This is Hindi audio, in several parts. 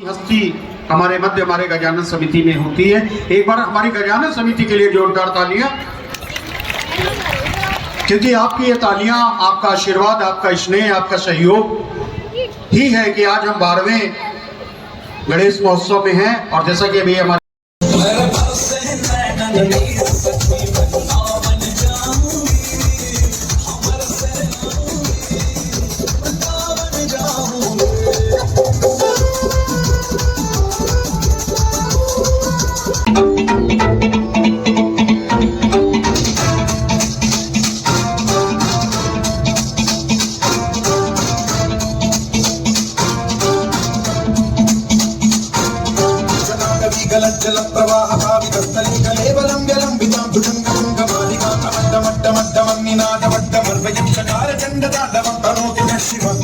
हस्ती हमारे मध्य हमारे गजानन समिति में होती है। एक बार हमारी गजानन समिति के लिए जोरदार तालियां, क्योंकि आपकी ये तालियां, आपका आशीर्वाद, आपका स्नेह, आपका सहयोग ही है कि आज हम 12वें गणेश महोत्सव में हैं। और जैसा कि अभी हमारे जल प्रवाह भावितस्थली कलेवलं जलंबितां भुजंगमालिकां अमड्डमड्डमन्निनादवड्डमर्वयक्षकार चण्डताण्डवं करोति नः शिवं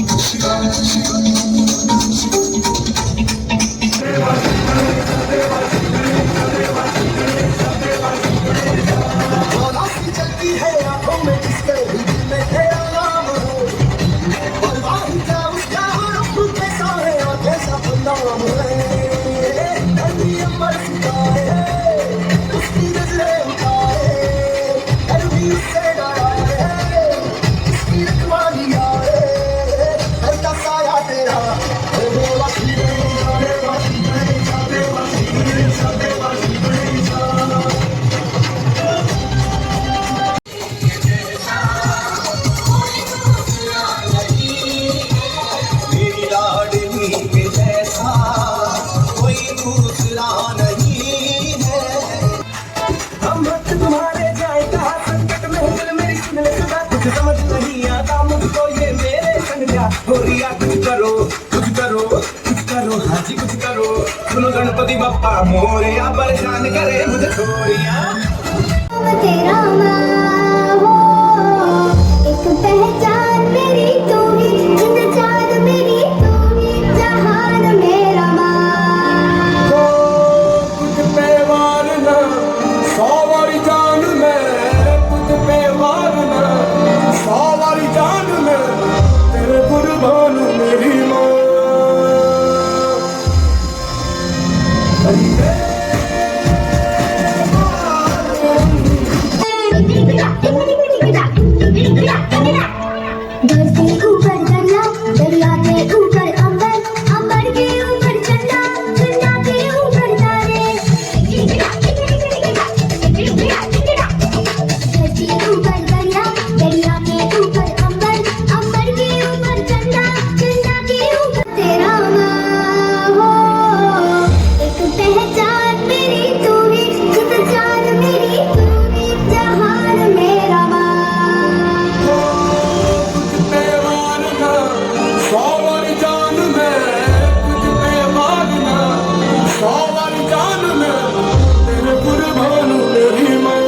चलती है आंखों में जिसके दिल में तेरा नाम हो, और वाही क्या उसका रूप कैसा है और कैसा नाम है। उसकी नजरें उठाए, भी उससे डराए, इसकी रखवाली आए, ऐसा साया तेरा मेरी लाडली के जैसा कोई दूसरा नहीं। तुम्हारे जाए कहा संकट में दिल मेरी सुन ले सदा, कुछ समझ नहीं आता मुझको ये मेरे संग क्या हो रिया। कुछ करो कुछ करो कुछ करो, हाँ जी कुछ करो, सुनो गणपति बप्पा मोरया, परेशान करे मुझे छोरिया। तेरा हो एक पहचान मेरी तू ही, जिंद जान मेरी तू ही, जहान मेरा कुछ पे वारना सवारी जान में, कुछ पे वारना सवारी जान में, तेरे कुर्बान मेरी माँ। धरती ऊपर दरिया, दरिया के ऊपर अंबर, अंबर के ऊपर चंदा, चंदा के ऊपर तारे। धरती ऊपर दरिया, दरिया के ऊपर अंबर, अंबर के ऊपर चंदा, चंदा के ऊपर तेरा हो एक पहचान मेरी तू ही, जिंद जान मेरी तू ही, जहान मेरा सवारी जान में, कुछ पे वारना सवारी जान में, तेरे कुर्बान मेरी माँ।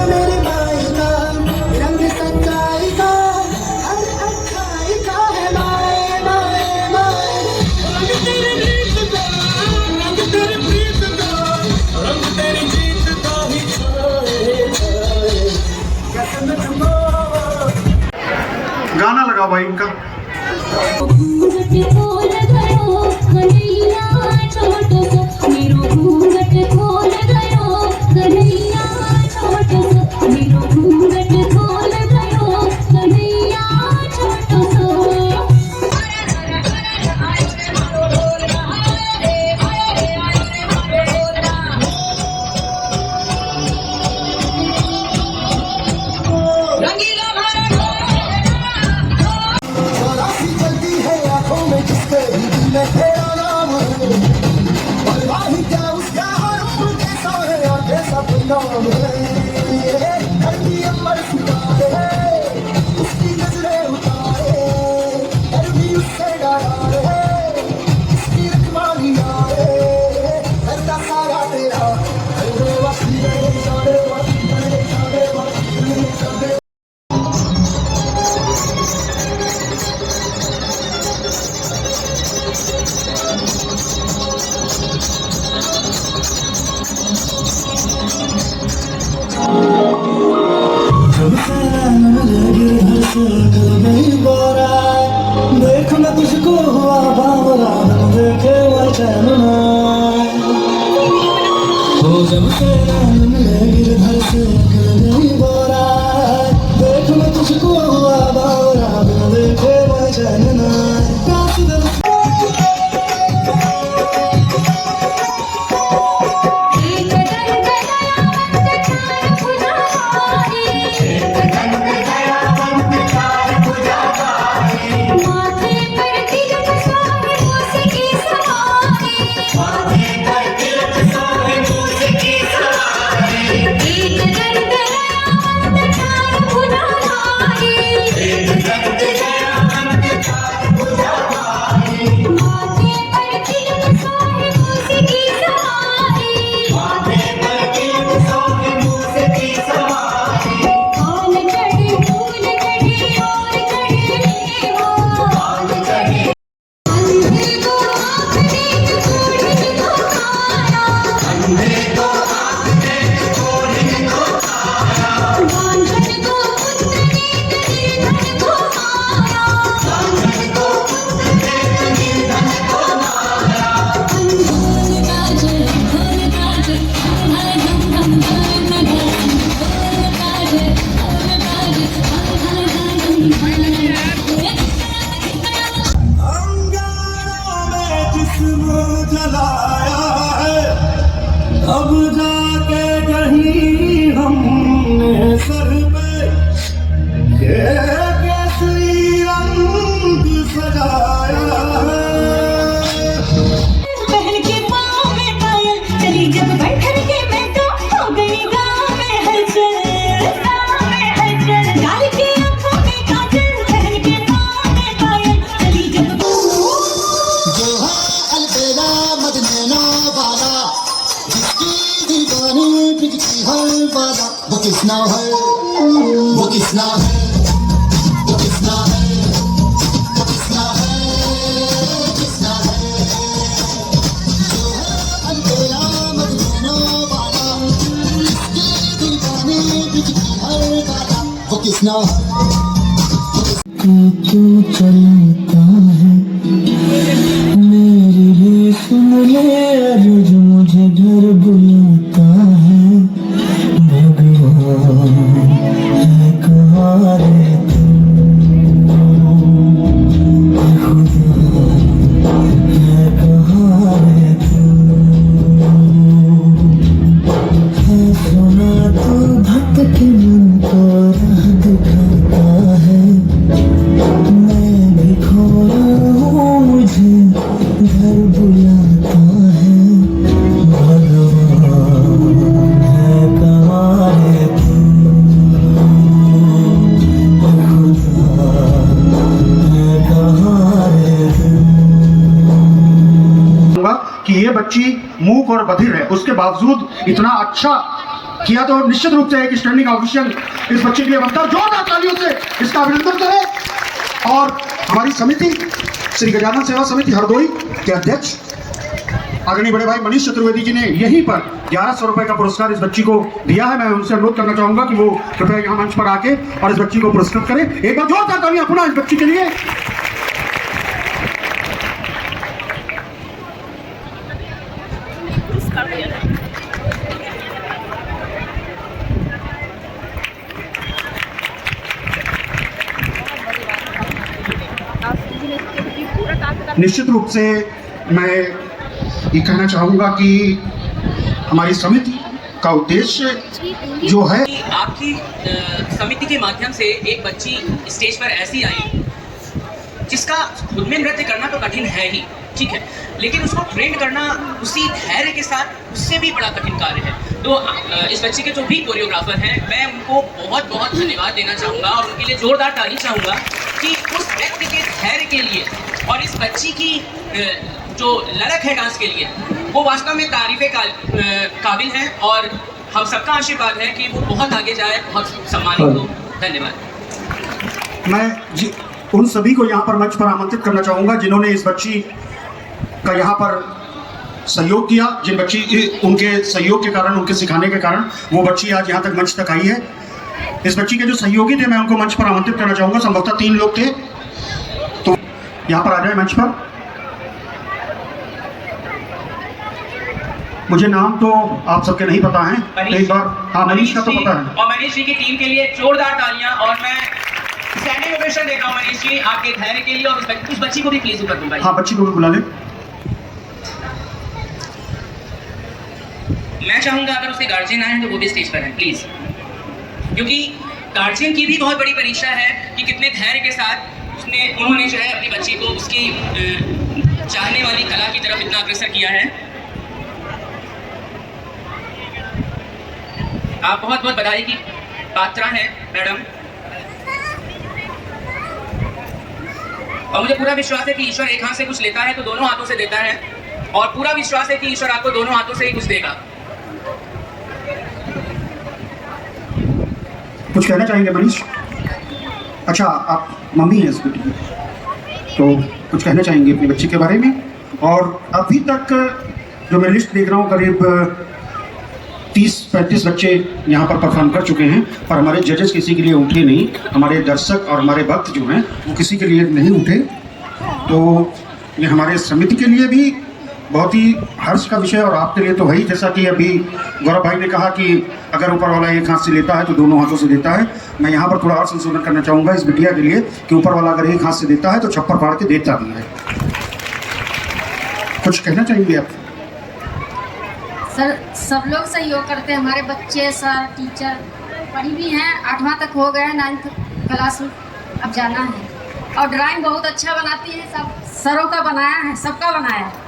मेरी माई का रंग सच्चाई का, हर अच्छाई का है माए माए माए। रंग तेरे रीत का, रंग तेरे प्रीत का, रंग तेरी जीत का ही छाए छाए। कैसे न छुपावा गाना लगाओ भाई इनका। घूंघट खोल गयो कन्हैया छोटो सो, मेरो घूंघट खोल गयो कन्हैया छोटो सो, मेरो घूंघट खोल गयो कन्हैया छोटो सो। राशि चलती है आंखों में जिसके जानना हो जब तेरा मेरे घर से नहीं बोरा देख मैं तुझको हुआ बावरा बिना देखे मैं जानना जलाया है अब जाके कहीं हमने सर पे ये केसरी रंग सजाया है पहन के पाँव में पायल चली जब बैठन के मैं तो हो गई गाँव में हलचल डाल के आँखों में काजल पहन के पाँव में पायल चली जब जो है अलबेला मदनैना वाला जिसकी दीवानी बिजली हर वाला वो किसना है वो किसना है वो किसना है वो किसना है किसना है जो है अलबेला मदनैना वाला जिसकी दीवानी बिजली हर वाला वो किसना है क्यों चलता है मेरी भी सुन ले आज जो मुझे घर बुलाता है भगवान है कहाँ रे तू खुदा है कहाँ रे तू है सुना तू भटके मन को राह दिखाता है मैं भी खोया हूँ मुझे घर बुलाता है भगवान है कहाँ रे तू खुदा है कहाँ रे तू कि ये बच्ची मूक और बधिर है, उसके बावजूद इतना अच्छा किया, तो निश्चित रूप से एक स्टैंडिंग ऑफिशियल इस बच्चे के लिए बनता है। जोरदार तालियों से इसका अभिनंदन करें। और हमारी समिति श्री गजानन सेवा समिति हरदोई के अध्यक्ष आदरणीय बड़े भाई मनीष चतुर्वेदी जी ने यहीं पर 1100 रुपए का पुरस्कार इस बच्ची को दिया है। मैं उनसे अनुरोध करना चाहूंगा कि वो कृपया यहाँ मंच पर आके और इस बच्ची को पुरस्कृत करें। एक बार जोरदार तालियां पुनः इस बच्ची के लिए। निश्चित रूप से मैं ये कहना चाहूँगा कि हमारी समिति का उद्देश्य जो है, आपकी समिति के माध्यम से एक बच्ची स्टेज पर ऐसी आई जिसका खुद में नृत्य करना तो कठिन है ही, ठीक है, लेकिन उसको ट्रेंड करना उसी धैर्य के साथ उससे भी बड़ा कठिन कार्य है। तो इस बच्ची के जो भी कोरियोग्राफर हैं, मैं उनको बहुत बहुत धन्यवाद देना चाहूँगा और उनके लिए जोरदार ताली चाहूँगा कि उस व्यक्ति के धैर्य के लिए और इस बच्ची की जो ललक है डांस के लिए, वो वास्तव में तारीफ़े काबिल है और हम सबका आशीर्वाद है कि वो बहुत आगे जाए, बहुत सम्मानित हो। धन्यवाद। मैं उन सभी को यहाँ पर मंच पर आमंत्रित करना चाहूँगा जिन्होंने इस बच्ची का यहाँ पर सहयोग किया, जिन बच्ची उनके सहयोग के कारण, उनके सिखाने के कारण वो बच्ची आज यहाँ तक मंच तक आई है। इस बच्ची के जो सहयोगी थे, मैं उनको मंच पर आमंत्रित करना चाहूँगा। संभवतः 3 लोग थे, तो यहाँ पर आ जाए मंच पर। मुझे नाम तो आप सबके नहीं पता है, एक बार हाँ मनीष का तो जी पता है। और मनीष जी की टीम के लिए जोरदार तालियां। और मैं स्टैंडिंग ओवेशन देता हूं मनीष जी आपके धैर्य के लिए। और उस बच्ची को भी प्लीज ऊपर बुलाइए। हाँ बच्ची को भी बुला ले। मैं चाहूंगा अगर उसके गार्जियन आए तो वो भी स्टेज पर हैं प्लीज, क्योंकि गार्जियन की भी बहुत बड़ी परीक्षा है कि कितने धैर्य के साथ उन्होंने जो है अपनी बच्ची को उसकी चाहने वाली कला की तरफ इतना अग्रसर किया है। आप बहुत बहुत बधाई की पात्रा हैं मैडम। और मुझे पूरा विश्वास है कि ईश्वर एक हाथ से कुछ लेता है तो दोनों हाथों से देता है, और पूरा विश्वास है कि ईश्वर आपको दोनों हाथों से ही कुछ देगा। कुछ कहना चाहेंगे मनीष? अच्छा आप मम्मी हैं इस बेटी की, तो कुछ कहना चाहेंगे अपनी बच्ची के बारे में? और अभी तक जो मैं लिस्ट देख रहा हूँ करीब 30-35 बच्चे यहाँ पर परफॉर्म कर चुके हैं, पर हमारे जजेस किसी के लिए उठे नहीं, हमारे दर्शक और हमारे भक्त जो हैं वो किसी के लिए नहीं उठे। तो ये हमारे समिति के लिए भी बहुत ही हर्ष का विषय, और आपके लिए तो वही, जैसा कि अभी गौरव भाई ने कहा कि अगर ऊपर वाला एक हाथ से लेता है तो दोनों हाथों से देता है। मैं यहाँ पर थोड़ा और संशोधन करना चाहूँगा इस बिटिया के लिए कि ऊपर वाला अगर एक हाथ से देता है तो छप्पर फाड़ के देता भी है। कुछ कहना चाहेंगे आप? सर सब लोग सहयोग करते हैं, हमारे बच्चे, सर, टीचर, पढ़ी भी हैं, 8वां तक हो गए हैं, 9th क्लास में अब जाना है। और ड्राइंग बहुत अच्छा बनाती है, सब सरों का बनाया है, सबका बनाया है।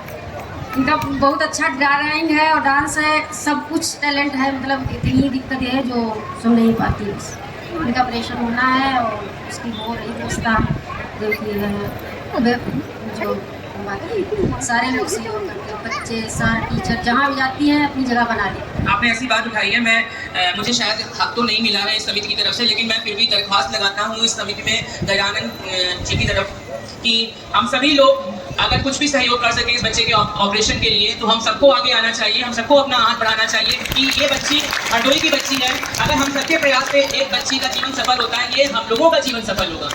इनका बहुत अच्छा ड्राइंग है और डांस है, सब कुछ टैलेंट है। मतलब इतनी दिक्कत है जो सुन नहीं पाती, बस इनका ऑपरेशन होना है और उसकी हो रही व्यवस्था जो सारे लोग सहयोग करते हैं, बच्चे, सर, टीचर, जहाँ भी जाती हैं अपनी जगह बना ली। आपने ऐसी बात उठाई है, मैं मुझे शायद हक तो नहीं मिला है इस समिति की तरफ से, लेकिन मैं फिर भी दरख्वास्त लगाता हूँ इस समिति में दयानंद जी की तरफ कि हम सभी लोग अगर कुछ भी सहयोग कर सकें इस बच्चे के ऑपरेशन के लिए, तो हम सबको आगे आना चाहिए, हम सबको अपना हाथ बढ़ाना चाहिए कि ये बच्ची हरदोई की बच्ची है। अगर हम सबके प्रयास से एक बच्ची का जीवन सफल होता है, ये हम लोगों का जीवन सफल होगा।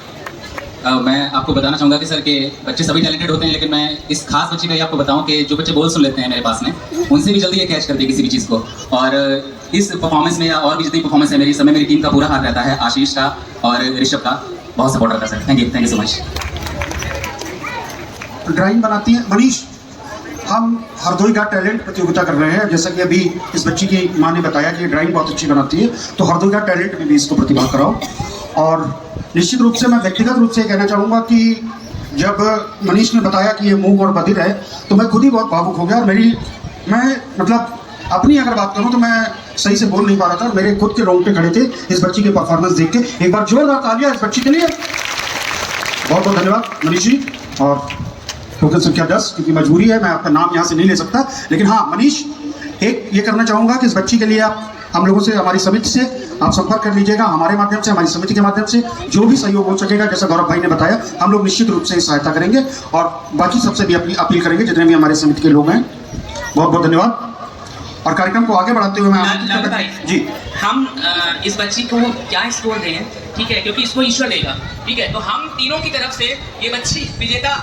मैं आपको बताना चाहूँगा कि सर के बच्चे सभी टैलेंटेड होते हैं, लेकिन मैं इस खास बच्चे का ये आपको बताऊँ कि जो बच्चे बोल सुन लेते हैं मेरे पास में, उनसे भी जल्दी ये कैच करते हैं किसी भी चीज़ को। और इस परफॉर्मेंस में या और भी जितनी परफॉर्मेंस है मेरी, समय मेरी टीम का पूरा हाथ रहता है, आशीष का और ऋषभ का बहुत सपोर्ट रहता है sir. Thank you so much. Drawing बनाती है मनीष। हम हरदोई का टैलेंट प्रतियोगिता कर रहे हैं, जैसा कि अभी इस बच्ची की माँ ने बताया कि ड्राइंग बहुत अच्छी बनाती है, तो हरदोई का टैलेंट में भी इसको प्रतिभा कराओ। और निश्चित रूप से मैं व्यक्तिगत रूप से कहना चाहूँगा कि जब मनीष ने बताया कि ये मूक और बधिर है, तो मैं खुद ही बहुत भावुक हो गया। और मैं मतलब अपनी अगर बात करूँ तो मैं सही से बोल नहीं पा रहा था, मेरे खुद के रोंगटे खड़े थे इस बच्ची के परफॉर्मेंस देख के। एक बार जोरदार तालियां इस बच्ची के लिए। बहुत बहुत धन्यवाद मनीष जी। और टोकन संख्या 10, क्योंकि मजबूरी है, मैं आपका नाम यहाँ से नहीं ले सकता, लेकिन हाँ मनीष, एक ये करना चाहूँगा कि इस बच्ची के लिए आप हम लोगों से, हमारी समिति से आप संपर्क कर लीजिएगा, हमारे माध्यम से, हमारी समिति के माध्यम से जो भी सहयोग हो सकेगा, जैसा गौरव भाई ने बताया, हम लोग निश्चित रूप से सहायता करेंगे। और बाकी सबसे भी अपील करेंगे जितने भी हमारे समिति के लोग हैं। बहुत बहुत धन्यवाद। और कार्यक्रम को आगे बढ़ाते हुए मैं जी हम इस बच्ची को क्या स्कोर दें, ठीक है, क्योंकि इसको ईश्वर देगा, ठीक है। तो हम तीनों की तरफ से ये बच्ची विजेता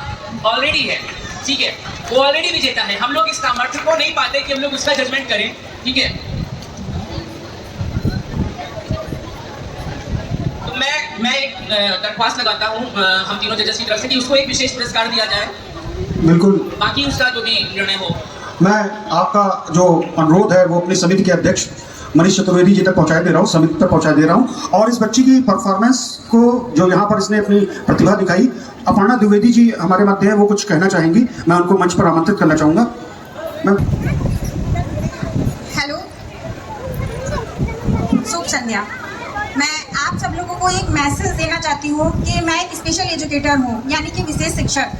ऑलरेडी है, ठीक है, वो ऑलरेडी विजेता है। हम लोग इस सामर्थ्य को नहीं पाते कि हम लोग उसका जजमेंट करें, ठीक है। तो मैं एक दरख्वास्त लगाता हूँ हम तीनों जजेस की तरफ से कि उसको एक विशेष पुरस्कार दिया जाए। बिल्कुल, बाकी उसका जो भी निर्णय हो। मैं आपका जो अनुरोध है वो अपनी समिति के अध्यक्ष मनीष चतुर्वेदी जी तक पहुंचा दे रहा हूँ, समिति तक पहुंचा दे रहा हूँ। और इस बच्ची की परफॉर्मेंस को जो यहाँ पर इसने अपनी प्रतिभा दिखाई, अपर्णा द्विवेदी जी हमारे मध्य है, वो कुछ कहना चाहेंगी, मैं उनको मंच पर आमंत्रित करना चाहूँगा। मैं हेलो, शुभ संध्या। मैं आप सब लोगों को एक मैसेज देना चाहती हूँ कि मैं एक स्पेशल एजुकेटर हूँ, यानी कि विशेष शिक्षक।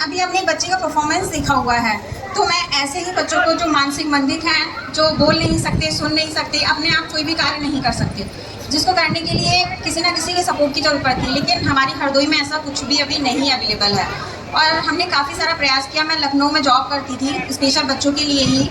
अभी अपने बच्चे का परफॉर्मेंस देखा हुआ है, तो मैं ऐसे ही बच्चों को जो मानसिक मंदित हैं, जो बोल नहीं सकते, सुन नहीं सकते, अपने आप कोई भी कार्य नहीं कर सकते, जिसको करने के लिए किसी ना किसी के सपोर्ट की जरूरत पड़ती है, लेकिन हमारी हरदोई में ऐसा कुछ भी अभी नहीं अवेलेबल है। और हमने काफ़ी सारा प्रयास किया। मैं लखनऊ में जॉब करती थी स्पेशल बच्चों के लिए ही,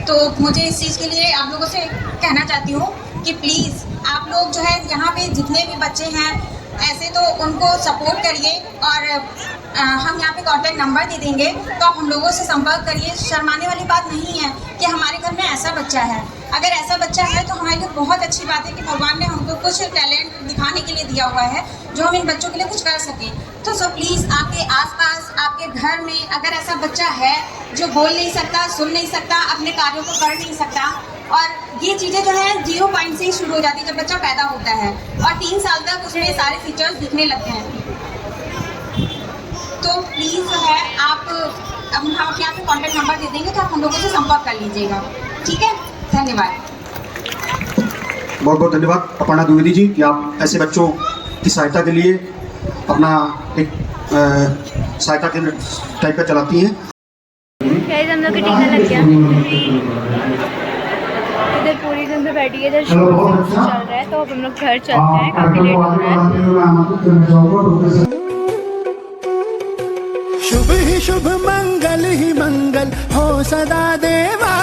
तो मुझे इस चीज़ के लिए आप लोगों से कहना चाहती हूँ कि प्लीज़ आप लोग जो है यहाँ पे जितने भी बच्चे हैं ऐसे, तो उनको सपोर्ट करिए और हम यहाँ पे कॉन्टैक्ट नंबर दे देंगे, तो आप हम लोगों से संपर्क करिए। शर्माने वाली बात नहीं है कि हमारे घर में ऐसा बच्चा है। अगर ऐसा बच्चा है तो हमारे लिए बहुत अच्छी बात है कि भगवान ने हमको कुछ टैलेंट दिखाने के लिए दिया हुआ है, जो हम इन बच्चों के लिए कुछ कर सकें। तो सो प्लीज़ आपके आसपास, आपके घर में अगर ऐसा बच्चा है जो बोल नहीं सकता, सुन नहीं सकता, अपने कार्यों को कर नहीं सकता, और ये चीज़ें जो है 0 पॉइंट से ही शुरू हो जाती है जब बच्चा पैदा होता है, और 3 साल तक उसमें सारे फीचर्स दिखने लगते हैं। तो प्लीज़ जो है आप, अब हम आपके यहाँ पे कॉन्टैक्ट नंबर दे देंगे, तो आप हम लोगों से संपर्क कर लीजिएगा। ठीक है, धन्यवाद। बहुत बहुत धन्यवाद अपर्णा द्विवेदी जी कि आप ऐसे बच्चों की सहायता के लिए अपना एक सहायता केंद्र टाइप का चलाती हैं। गाइस हम लोग का टीका लग गया। इधर पूरी दिन पे बैठी है, इधर शो चल रहा है, तो अब हम लोग घर चलते हैं, काफी लेट हो रहा है। शुभ ही शुभ मंगल ही मंगल हो सदा देवा।